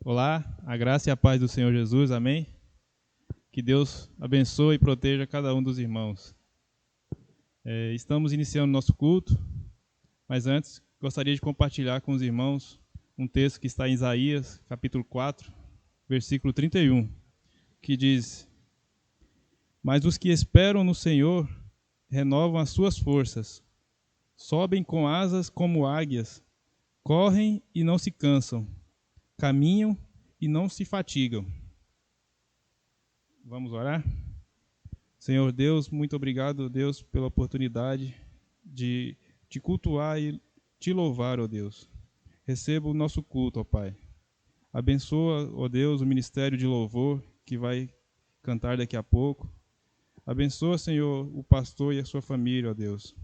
Olá, a graça e a paz do Senhor Jesus, amém? Que Deus abençoe e proteja cada um dos irmãos. Estamos iniciando nosso culto, mas antes gostaria de compartilhar com os irmãos um texto que está em Isaías, capítulo 4, versículo 31, que diz: Mas os que esperam no Senhor renovam as suas forças, sobem com asas como águias, correm e não se cansam, caminham e não se fatigam. Vamos orar? Senhor Deus, muito obrigado, Deus, pela oportunidade de te cultuar e te louvar, ó Deus. Receba o nosso culto, ó Pai. Abençoa, ó Deus, o ministério de louvor que vai cantar daqui a pouco. Abençoa, Senhor, o pastor e a sua família, ó Deus.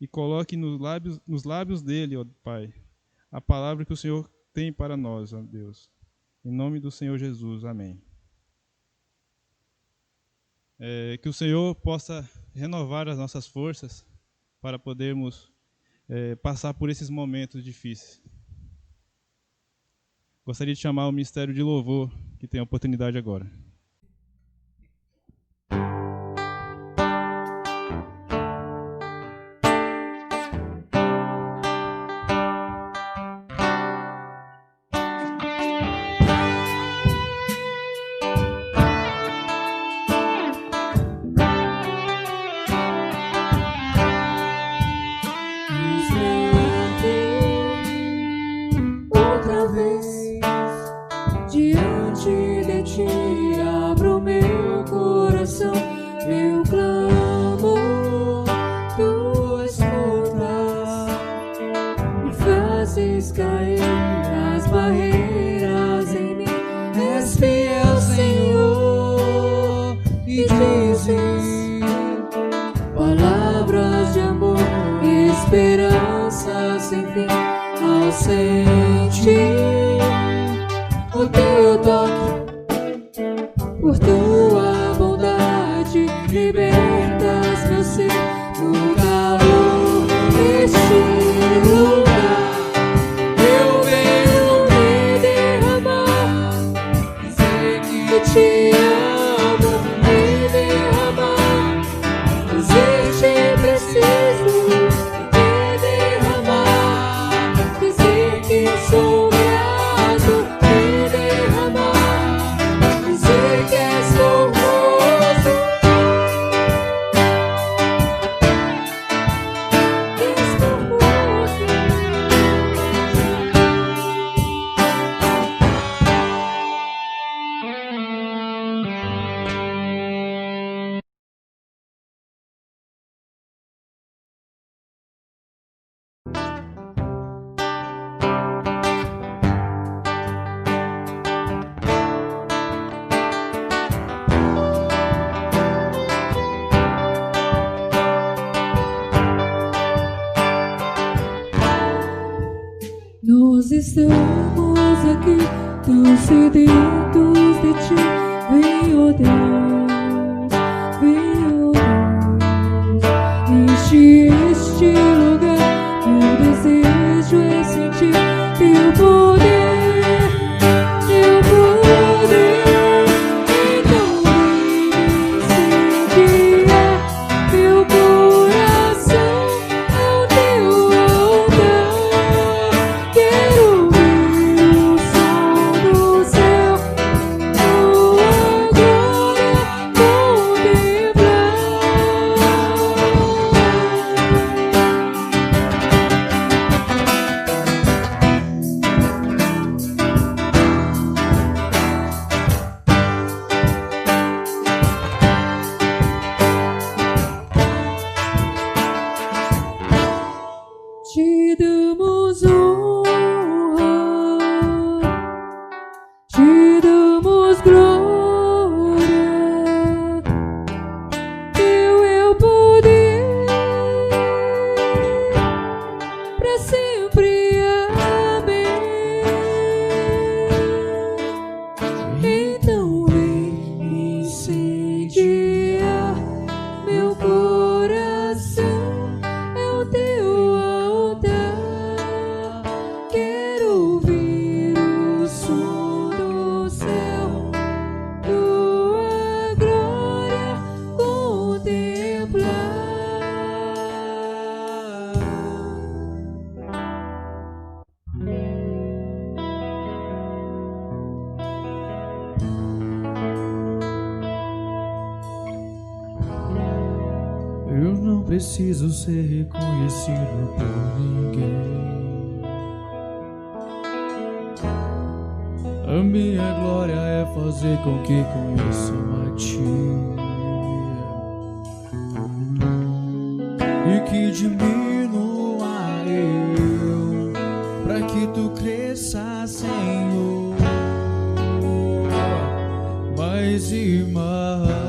E coloque nos lábios dele, ó Pai, a palavra que o Senhor tem para nós, ó Deus. Em nome do Senhor Jesus, amém. Que o Senhor possa renovar as nossas forças para podermos passar por esses momentos difíceis. Gostaria de chamar o Ministério de Louvor, que tem a oportunidade agora. Nós estamos aqui, tão sedentos de ti. Vem, ó Deus, enche este lugar. Meu desejo é sentir teu poder. Então vem incendiar meu coração ao teu altar. Quero ouvir o som do céu, tua glória. preciso ser reconhecido por ninguém. A minha glória é fazer com que conheçam a Ti e que diminua eu, pra que Tu cresça, Senhor, mais e mais.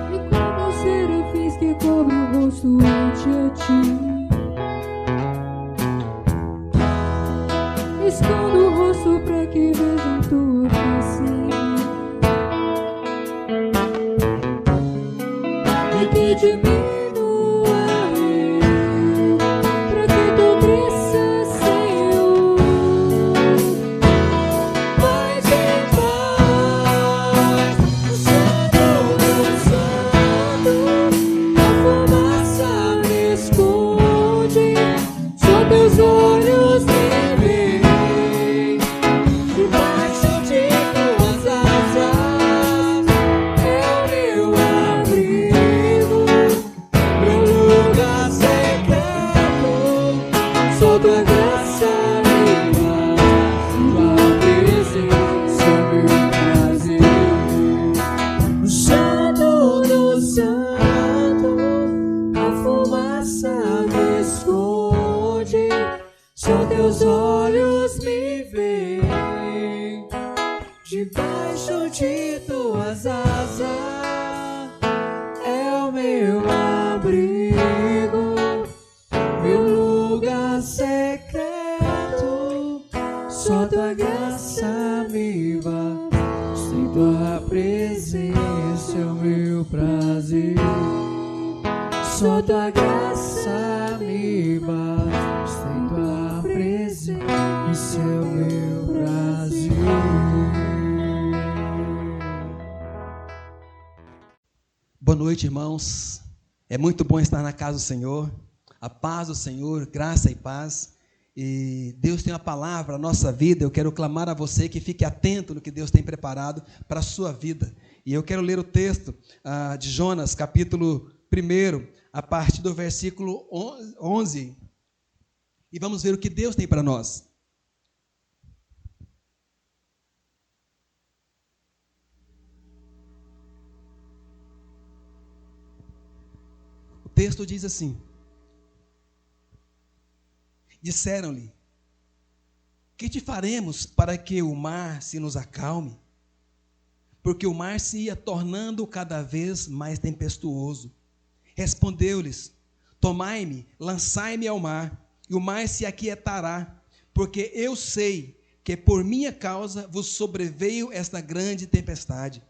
E como serafins que cobre o rosto ante a Ti, escondo o rosto pra que vejam Tua face e que diminua eu, pra que Tu cresça, Senhor, mais e mais. O Santo, a fumaça me esconde, só Teus olhos me veem, debaixo de Tuas asas é o meu abrigo, meu lugar secreto, só Tua graça me faz, Tua presença é meu prazer. O Santo do Santo, a fumaça me esconde, só Teus olhos me veem, debaixo de Tuas asas é o meu abrigo, meu lugar secreto, só Tua graça me basta, sem Tua presença é o meu prazer. Só Tua graça me basta, em Tua presença é o meu prazer. Boa noite, irmãos. É muito bom estar na casa do Senhor. A paz do Senhor, graça e paz. E Deus tem uma palavra na nossa vida. Eu quero clamar a você que fique atento no que Deus tem preparado para a sua vida. E eu quero ler o texto de Jonas, capítulo 1, a partir do versículo 11. E vamos ver o que Deus tem para nós. O texto diz assim: disseram-lhe: que te faremos para que o mar se nos acalme? Porque o mar se ia tornando cada vez mais tempestuoso. Respondeu-lhes: tomai-me, lançai-me ao mar, e o mar se aquietará, porque eu sei que por minha causa vos sobreveio esta grande tempestade.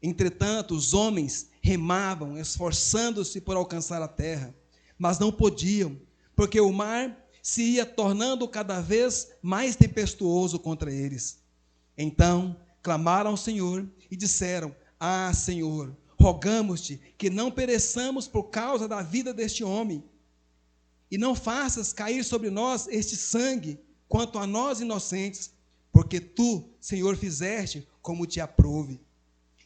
Entretanto, os homens remavam, esforçando-se por alcançar a terra, mas não podiam, porque o mar se ia tornando cada vez mais tempestuoso contra eles. Então clamaram ao Senhor e disseram: ah, Senhor, rogamos-te que não pereçamos por causa da vida deste homem, e não faças cair sobre nós este sangue, quanto a nós inocentes, porque Tu, Senhor, fizeste como te aprouve.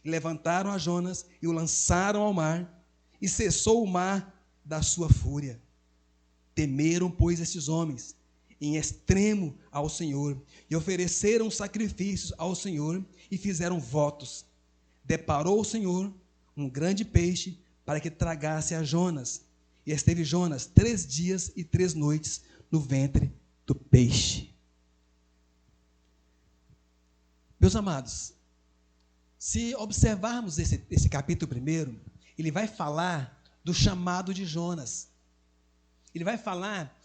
E levantaram a Jonas e o lançaram ao mar, e cessou o mar da sua fúria. Temeram, pois, estes homens em extremo ao Senhor, e ofereceram sacrifícios ao Senhor, e fizeram votos. Deparou o Senhor um grande peixe para que tragasse a Jonas, e esteve Jonas 3 dias e 3 noites no ventre do peixe. Meus amados, se observarmos esse capítulo 1, ele vai falar do chamado de Jonas. Ele vai falar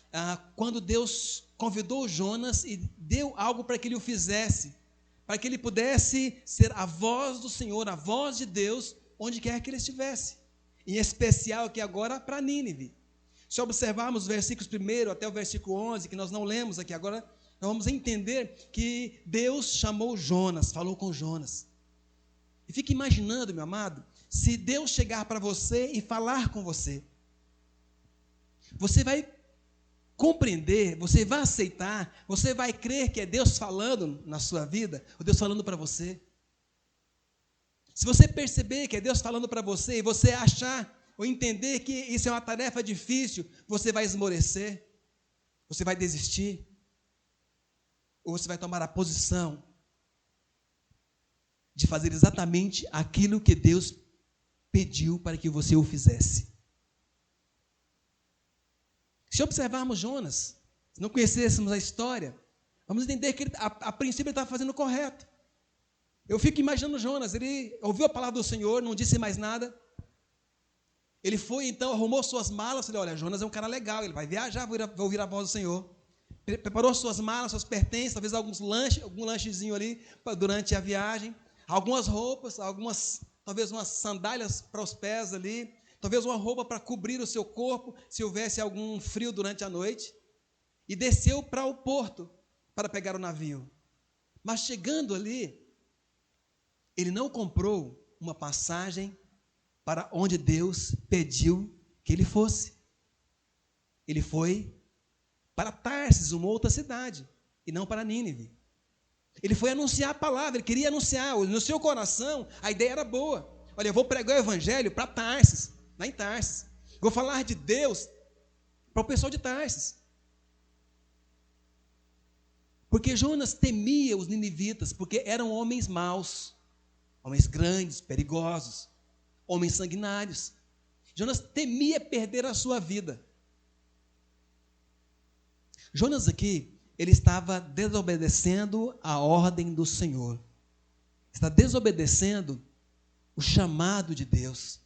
quando Deus convidou Jonas e deu algo para que ele o fizesse, para que ele pudesse ser a voz do Senhor, a voz de Deus, onde quer que ele estivesse. Em especial aqui agora para Nínive. Se observarmos os versículos 1 até o versículo 11, que nós não lemos aqui agora, nós vamos entender que Deus chamou Jonas, falou com Jonas. E fique imaginando, meu amado, se Deus chegar para você e falar com você, você vai compreender, você vai aceitar, você vai crer que é Deus falando na sua vida, ou Deus falando para você? Se você perceber que é Deus falando para você e você achar ou entender que isso é uma tarefa difícil, você vai esmorecer, você vai desistir, ou você vai tomar a posição de fazer exatamente aquilo que Deus pediu para que você o fizesse. Se observarmos Jonas, se não conhecêssemos a história, vamos entender que a princípio ele estava fazendo o correto. Eu fico imaginando Jonas, ele ouviu a palavra do Senhor, não disse mais nada. Ele foi então, arrumou suas malas, falei, olha, Jonas é um cara legal, ele vai viajar, vai ouvir a voz do Senhor. Preparou suas malas, seus pertences, talvez algum lanchezinho ali durante a viagem, algumas roupas, talvez umas sandálias para os pés ali, talvez uma roupa para cobrir o seu corpo, se houvesse algum frio durante a noite, e desceu para o porto para pegar o navio. Mas chegando ali, ele não comprou uma passagem para onde Deus pediu que ele fosse. Ele foi para Tarsis, uma outra cidade, e não para Nínive. Ele foi anunciar a palavra, ele queria anunciar, no seu coração, a ideia era boa. Olha, eu vou pregar o evangelho para Tarsis, lá em Tarsis. Vou falar de Deus para o pessoal de Tarsis. Porque Jonas temia os ninivitas, porque eram homens maus, homens grandes, perigosos, homens sanguinários. Jonas temia perder a sua vida. Jonas aqui, ele estava desobedecendo a ordem do Senhor. Está desobedecendo o chamado de Deus.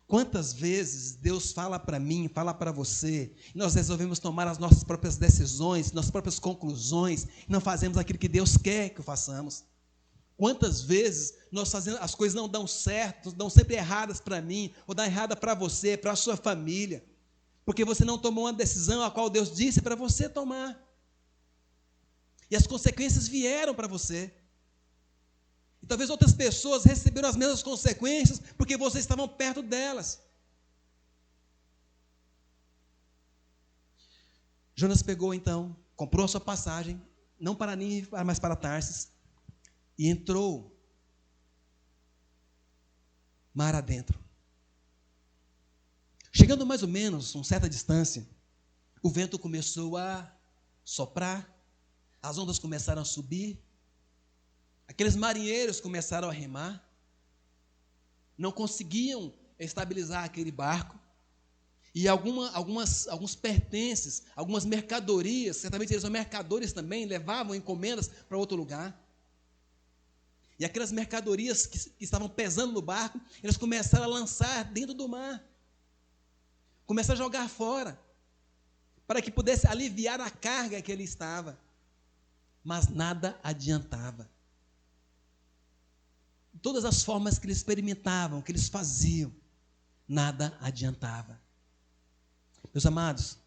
Quantas vezes Deus fala para mim, fala para você, e nós resolvemos tomar as nossas próprias decisões, nossas próprias conclusões, e não fazemos aquilo que Deus quer que façamos. Quantas vezes nós fazemos, as coisas não dão certo, dão sempre erradas para mim, ou dão errada para você, para a sua família, porque você não tomou uma decisão a qual Deus disse para você tomar. E as consequências vieram para você. E talvez outras pessoas receberam as mesmas consequências porque vocês estavam perto delas. Jonas pegou então, comprou a sua passagem, não para Nínive, mas para Tarsis, e entrou mar adentro. Chegando mais ou menos a uma certa distância, o vento começou a soprar, as ondas começaram a subir, aqueles marinheiros começaram a remar, não conseguiam estabilizar aquele barco, e alguns pertences, algumas mercadorias, certamente eles são mercadores também, levavam encomendas para outro lugar. E aquelas mercadorias que estavam pesando no barco, eles começaram a lançar dentro do mar, começaram a jogar fora, para que pudesse aliviar a carga que ele estava. Mas nada adiantava. Todas as formas que eles experimentavam, que eles faziam, nada adiantava. Meus amados,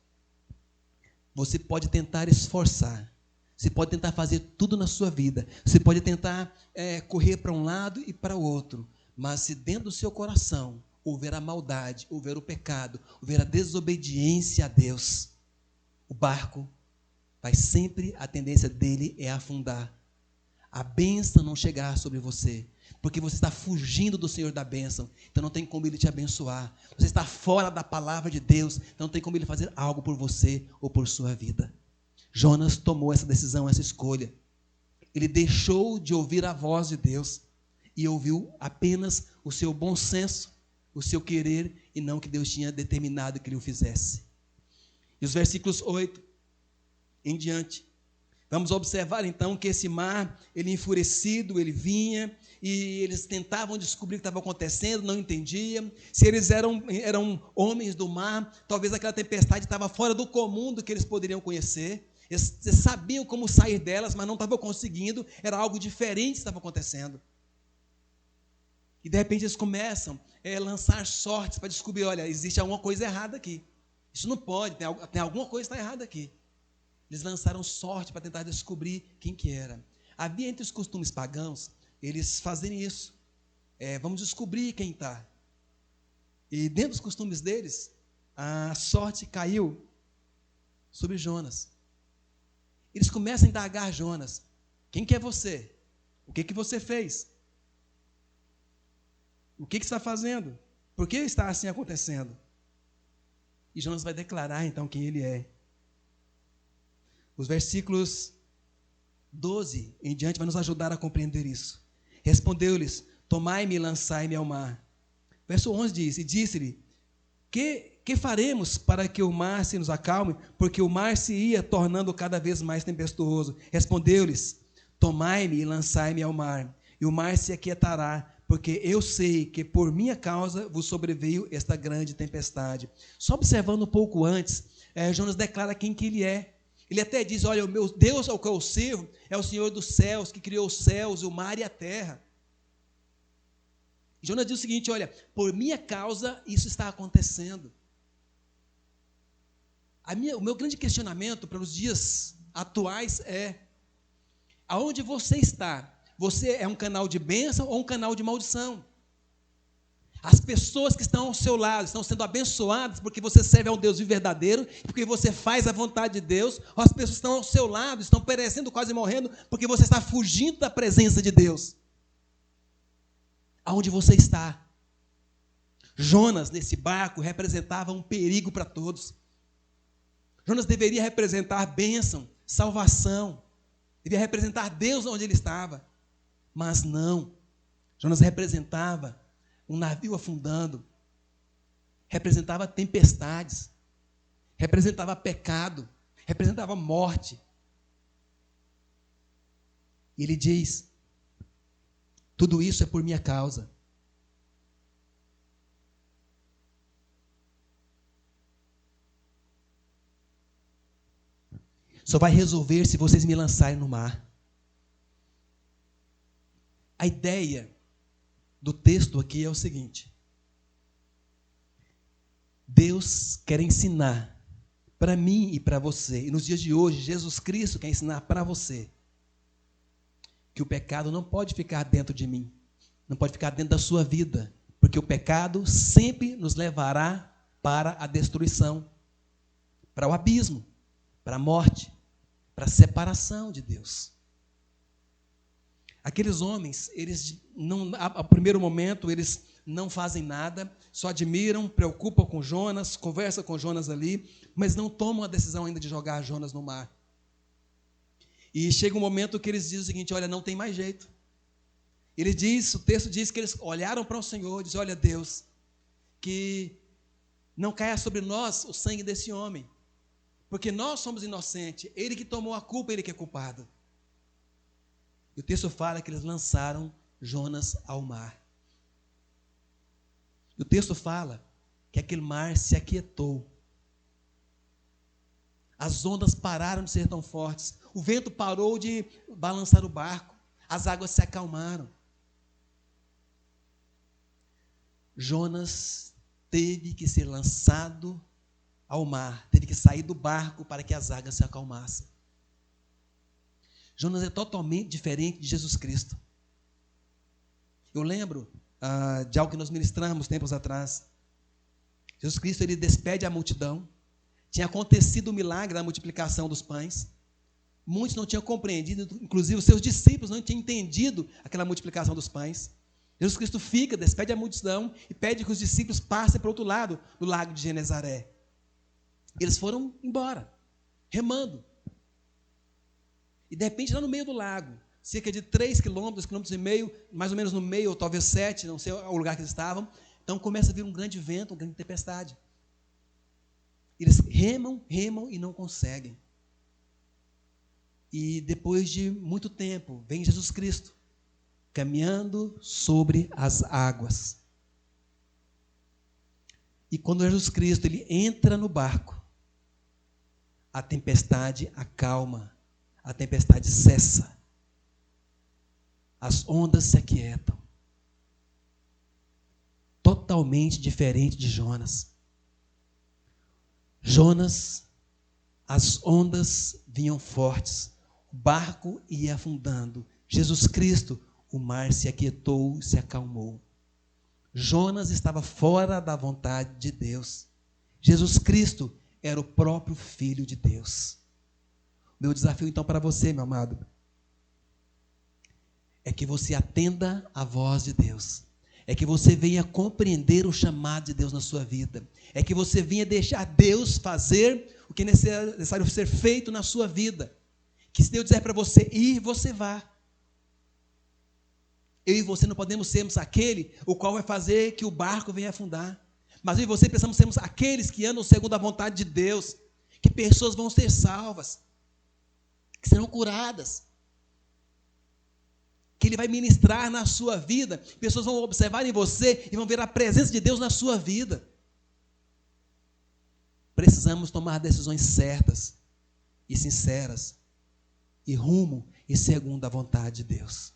você pode tentar esforçar, você pode tentar fazer tudo na sua vida, você pode tentar correr para um lado e para o outro, mas se dentro do seu coração houver a maldade, houver o pecado, houver a desobediência a Deus, o barco vai sempre, a tendência dele é afundar. A bênção não chegar sobre você, porque você está fugindo do Senhor da bênção, então não tem como Ele te abençoar. Você está fora da palavra de Deus, então não tem como Ele fazer algo por você ou por sua vida. Jonas tomou essa decisão, essa escolha. Ele deixou de ouvir a voz de Deus e ouviu apenas o seu bom senso, o seu querer, e não o que Deus tinha determinado que ele o fizesse. E os versículos 8 em diante, vamos observar então que esse mar, ele enfurecido, ele vinha, e eles tentavam descobrir o que estava acontecendo, não entendiam. Se eles eram homens do mar, talvez aquela tempestade estava fora do comum do que eles poderiam conhecer. Eles sabiam como sair delas, mas não estavam conseguindo, era algo diferente que estava acontecendo. E de repente eles começam a lançar sortes para descobrir, olha, existe alguma coisa errada aqui. Isso não pode, tem alguma coisa que está errada aqui. Eles lançaram sorte para tentar descobrir quem que era. Havia entre os costumes pagãos, eles fazerem isso. Vamos descobrir quem está. E dentro dos costumes deles, a sorte caiu sobre Jonas. Eles começam a indagar Jonas. Quem que é você? O que que você fez? O que você está fazendo? Por que está assim acontecendo? E Jonas vai declarar então quem ele é. Os versículos 12 em diante vai nos ajudar a compreender isso. Respondeu-lhes: tomai-me e lançai-me ao mar. Verso 11 diz: e disse-lhe: que faremos para que o mar se nos acalme? Porque o mar se ia tornando cada vez mais tempestuoso. Respondeu-lhes: tomai-me e lançai-me ao mar, e o mar se aquietará, porque eu sei que por minha causa vos sobreveio esta grande tempestade. Só observando um pouco antes, Jonas declara quem que ele é. Ele até diz: olha, o meu Deus ao qual eu sirvo é o Senhor dos céus, que criou os céus, o mar e a terra. Jonas diz o seguinte: olha, por minha causa isso está acontecendo. O meu grande questionamento para os dias atuais é: aonde você está? Você é um canal de bênção ou um canal de maldição? As pessoas que estão ao seu lado estão sendo abençoadas porque você serve a um Deus verdadeiro, porque você faz a vontade de Deus, ou as pessoas que estão ao seu lado estão perecendo, quase morrendo, porque você está fugindo da presença de Deus? Aonde você está? Jonas, nesse barco, representava um perigo para todos. Jonas deveria representar bênção, salvação, devia representar Deus onde ele estava, mas não. Jonas representava um navio afundando, representava tempestades, representava pecado, representava morte. E ele diz: tudo isso é por minha causa. Só vai resolver se vocês me lançarem no mar. A ideia do texto aqui é o seguinte: Deus quer ensinar para mim e para você, e nos dias de hoje, Jesus Cristo quer ensinar para você, que o pecado não pode ficar dentro de mim, não pode ficar dentro da sua vida, porque o pecado sempre nos levará para a destruição, para o abismo, para a morte, para a separação de Deus. Aqueles homens, eles não, a primeiro momento, eles não fazem nada, só admiram, preocupam com Jonas, conversam com Jonas ali, mas não tomam a decisão ainda de jogar Jonas no mar. E chega um momento que eles dizem o seguinte: olha, não tem mais jeito. O texto diz que eles olharam para o Senhor e dizem: olha, Deus, que não caia sobre nós o sangue desse homem, porque nós somos inocentes, ele que tomou a culpa, ele que é culpado. E o texto fala que eles lançaram Jonas ao mar. E o texto fala que aquele mar se aquietou. As ondas pararam de ser tão fortes. O vento parou de balançar o barco. As águas se acalmaram. Jonas teve que ser lançado ao mar. Teve que sair do barco para que as águas se acalmassem. Jonas é totalmente diferente de Jesus Cristo. Eu lembro de algo que nós ministramos tempos atrás. Jesus Cristo, ele despede a multidão. Tinha acontecido o milagre da multiplicação dos pães. Muitos não tinham compreendido, inclusive os seus discípulos não tinham entendido aquela multiplicação dos pães. Jesus Cristo fica, despede a multidão e pede que os discípulos passem para o outro lado do lago de Genezaré. Eles foram embora, remando. E de repente, lá no meio do lago, cerca de 3 quilômetros e meio, mais ou menos no meio, ou talvez 7, não sei o lugar que eles estavam, então começa a vir um grande vento, uma grande tempestade. Eles remam e não conseguem. E depois de muito tempo, vem Jesus Cristo, caminhando sobre as águas. E quando Jesus Cristo ele entra no barco, a tempestade acalma. A tempestade cessa, as ondas se aquietam. Totalmente diferente de Jonas. Jonas, as ondas vinham fortes, o barco ia afundando. Jesus Cristo, o mar se aquietou, se acalmou. Jonas estava fora da vontade de Deus. Jesus Cristo era o próprio Filho de Deus. Meu desafio, então, para você, meu amado, é que você atenda à voz de Deus. é que você venha compreender o chamado de Deus na sua vida. É que você venha deixar Deus fazer o que é necessário ser feito na sua vida. Que se Deus disser para você ir, você vá. Eu e você não podemos sermos aquele o qual vai fazer que o barco venha afundar. Mas eu e você precisamos sermos aqueles que andam segundo a vontade de Deus. Que pessoas vão ser salvas. Que serão curadas. Que Ele vai ministrar na sua vida. Pessoas vão observar em você e vão ver a presença de Deus na sua vida. Precisamos tomar decisões certas e sinceras. E rumo e segundo a vontade de Deus.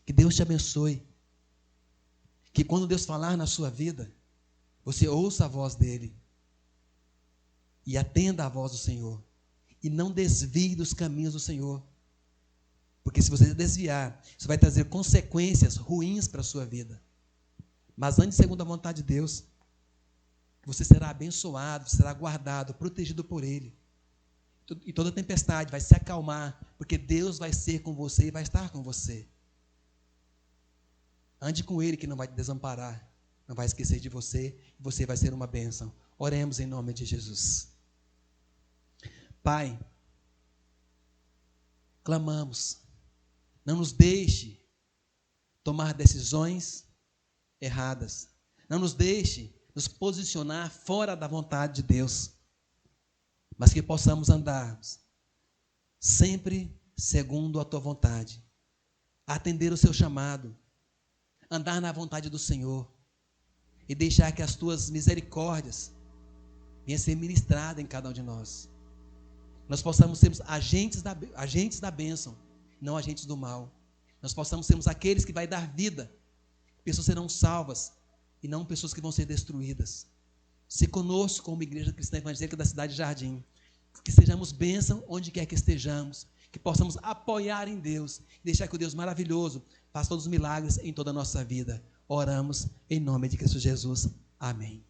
Que Deus te abençoe. Que quando Deus falar na sua vida, você ouça a voz dEle. E atenda à voz do Senhor. E não desvie dos caminhos do Senhor. Porque se você desviar, isso vai trazer consequências ruins para a sua vida. Mas ande segundo a vontade de Deus. Você será abençoado, será guardado, protegido por Ele. E toda tempestade vai se acalmar, porque Deus vai ser com você e vai estar com você. Ande com Ele que não vai te desamparar, não vai esquecer de você, e você vai ser uma bênção. Oremos em nome de Jesus. Pai, clamamos, não nos deixe tomar decisões erradas, não nos deixe nos posicionar fora da vontade de Deus, mas que possamos andar sempre segundo a Tua vontade, atender o Seu chamado, andar na vontade do Senhor e deixar que as Tuas misericórdias venham ser ministradas em cada um de nós. Nós possamos sermos agentes da bênção, não agentes do mal. Nós possamos sermos aqueles que vai dar vida. Pessoas serão salvas e não pessoas que vão ser destruídas. Se conosco como igreja cristã evangélica da cidade de Jardim, que sejamos bênção onde quer que estejamos, que possamos apoiar em Deus, e deixar que o Deus maravilhoso faça todos os milagres em toda a nossa vida. Oramos em nome de Cristo Jesus. Amém.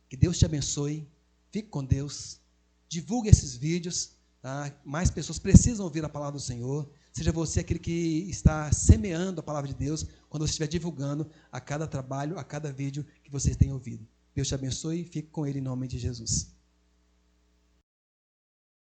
Que Deus te abençoe, fique com Deus, divulgue esses vídeos, tá? Mais pessoas precisam ouvir a palavra do Senhor. Seja você aquele que está semeando a palavra de Deus, quando você estiver divulgando a cada trabalho, a cada vídeo que vocês têm ouvido. Deus te abençoe e fique com Ele em nome de Jesus.